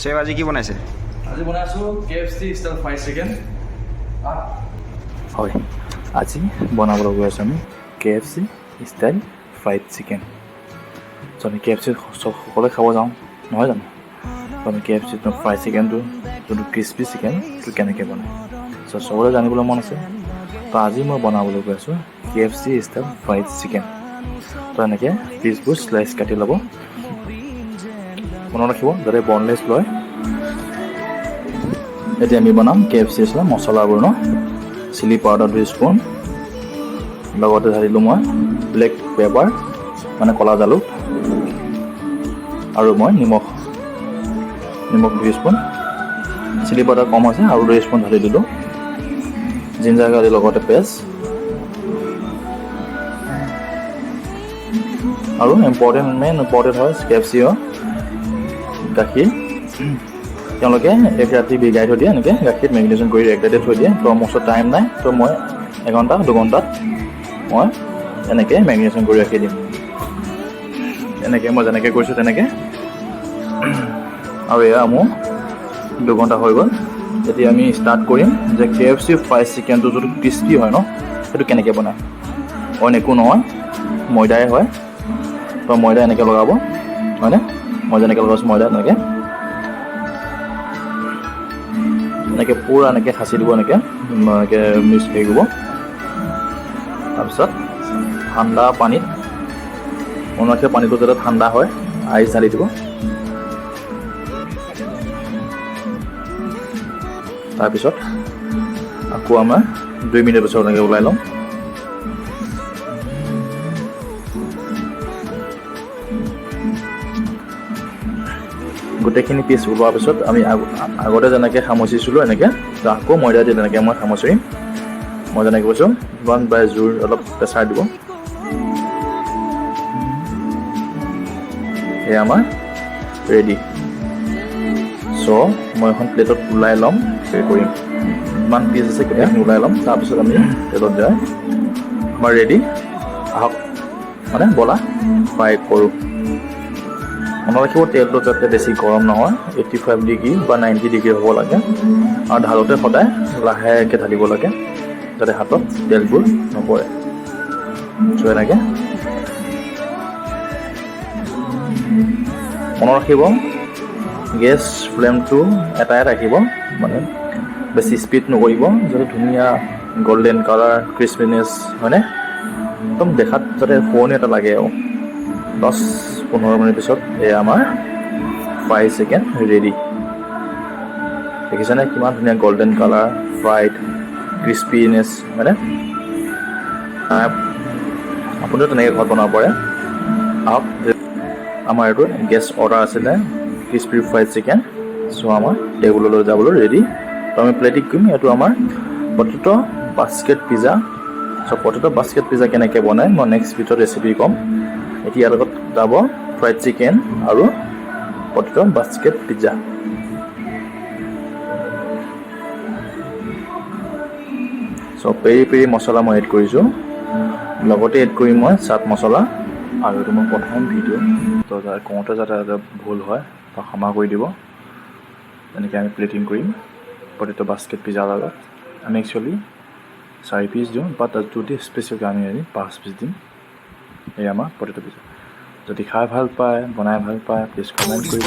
Chef আজি কি বনাইছে? আজি বনাই আছোঁ KFC ষ্টাইল ফ্ৰাইড চিকেন। হয়, আজি বনাবলৈ গৈ আছোঁ আমি KFC ষ্টাইল ফ্ৰাইড চিকেন। চ' আমি KFC সকলোৱে খাব যাওঁ, নহয় জানো? চ' আমি KFC ফ্ৰাইড চিকেনটো যোনটো ক্ৰিস্পি চিকেন সেইটো কেনেকৈ বনায়, চ' চবৰে জানিবলৈ মন আছে। তো আজি মই বনাবলৈ গৈ আছোঁ KFC ষ্টাইল ফ্ৰাইড চিকেন। তো এনেকৈ পিচবোৰ স্লাইচ কাটি ল'ব। মনত ৰাখিব যাতে বনলেছ লয়। এতিয়া আমি বনাম KFC ষ্টাইল মছলাবোৰ ন। চিলি পাউডাৰ 2 স্পুন, লগতে ঢালিলোঁ মই ব্লেক পেপাৰ মানে ক'লা জালুক, আৰু মই নিমখ 2 স্পুন। চিলি পাউডাৰ কম আছে আৰু 2 স্পুন ঢালি দিলোঁ। জিঞ্জাৰ গাৰ্লিক লগতে পেষ্ট, আৰু মেইন ইম্পৰ্টেণ্ট হয় KFC গাখীৰ। তেওঁলোকে এক ৰাতি ভিগাই থৈ দিয়ে, এনেকৈ গাখীৰত মেৰিনেশ্যন কৰি এক ৰাতি থৈ দিয়ে। তো মোৰ ওচৰত টাইম নাই, তো মই 1 ঘণ্টা 2 ঘণ্টাত মই এনেকৈ মেৰিনেশ্যন কৰি ৰাখি দিম। এনেকৈ মই যেনেকৈ কৰিছোঁ তেনেকৈ। আৰু এয়া মোৰ 2 ঘণ্টা হৈ গ'ল। এতিয়া আমি ষ্টাৰ্ট কৰিম যে KFC ফ্ৰাইড চিকেনটো যোনটো ক্ৰিস্পি হয় ন, সেইটো কেনেকৈ বনায়। অইন একো নহয়, ময়দাই হয়। তো ময়দা এনেকৈ লগাব, হয়নে? মই যেনেকৈ লগাইছোঁ ময়দা এনেকৈ পূৰা এনেকৈ সাঁচি দিব, এনেকৈ মিক্স কৰি দিব। তাৰপিছত ঠাণ্ডা পানীত মনত পানীটো যাতে ঠাণ্ডা হয়, আইচ ঢালি দিব। তাৰপিছত আকৌ আমাৰ 2 মিনিট পিছত এনেকৈ ওলাই ল'ম। গোটেইখিনি পিচ ওলোৱাৰ পিছত আমি আগতে যেনেকৈ সামচিছিলোঁ এনেকৈ আকৌ ময়দা দি তেনেকৈ মই সামচিম। মই যেনেকৈ কৈছোঁ 1 বাই জোৰ অলপ প্ৰেছাৰ দিব। এয়া আমাৰ ৰেডি। চ' মই এখন প্লেটত ওলাই ল'ম, হেৰি কৰিম। ইমান পিচ আছে গোটেইখিনি ওলাই ল'ম। তাৰপিছত আমি তেলত যায় আমাৰ ৰেডি। আহক মানে বলা ফ্ৰাই কৰোঁ। মনত ৰাখিব তেলটো যাতে বেছি গৰম নহয়, 85 ডিগ্ৰী বা 90 ডিগ্ৰী হ'ব লাগে। আৰু ঢালোতে সদায় লাহেকৈ ঢালিব লাগে যাতে হাতত তেলবোৰ নপৰে। চ' এনেকৈ মনত ৰাখিব গেছ ফ্লেমটো এটাই ৰাখিব, মানে বেছি স্পীড নকৰিব, যাতে ধুনীয়া গল্ডেন কালাৰ ক্ৰিস্পিনেছ, হয়নে? একদম দেখাত যাতে শুৱনি এটা লাগে। আৰু 10-15 মিনিট পিছত এয়া আমাৰ ফ্ৰাইড চিকেন ৰেডি। দেখিছেনে কিমান ধুনীয়া গল্ডেন কালাৰ, ফ্ৰাইড ক্ৰিস্পিনেছ, হয়নে? আপুনিও তেনেকৈ ঘৰত বনাব পাৰে। আহক, আমাৰ এইটো গেষ্ট অৰ্ডাৰ আছিলে ক্ৰিস্পি ফ্ৰাইড চিকেন। চ' আমাৰ টেবুললৈ যাবলৈ ৰেডি। তো আমি প্লেটিং কৰিম। এইটো আমাৰ পটেটো বাস্কেট পিজ্জা। চ' পটেটো বাস্কেট পিজ্জা কেনেকৈ বনায় মই নেক্সট ভিডিঅ'ত ৰেচিপি ক'ম। এতিয়া ইয়াৰ লগত যাব ফ্ৰাইড চিকেন আৰু পটেটো বাস্কেট পিজ্জা। চ' পেৰি পেৰি মছলা মই এড কৰিছোঁ, লগতে এড কৰিম মই চাট মছলা। আৰু এইটো মোৰ প্ৰথম ভিডিঅ', তো কওঁতে যাতে ভুল হয় তো ক্ষমা কৰি দিব। তেনেকৈ আমি প্লেটিং কৰিম পটেটো বাস্কেট পিজ্জাৰ লগত। আমি একচুৱেলি 4 পিচ দিওঁ, বাট যদি স্পেচিয়েলকৈ আমি 5 পিচ দিম। এই আমাৰ পটেটো পিজ্জা। যদি খাই ভাল পায়, বনাই ভাল পায়, প্লিজ কমেণ্ট কৰিব।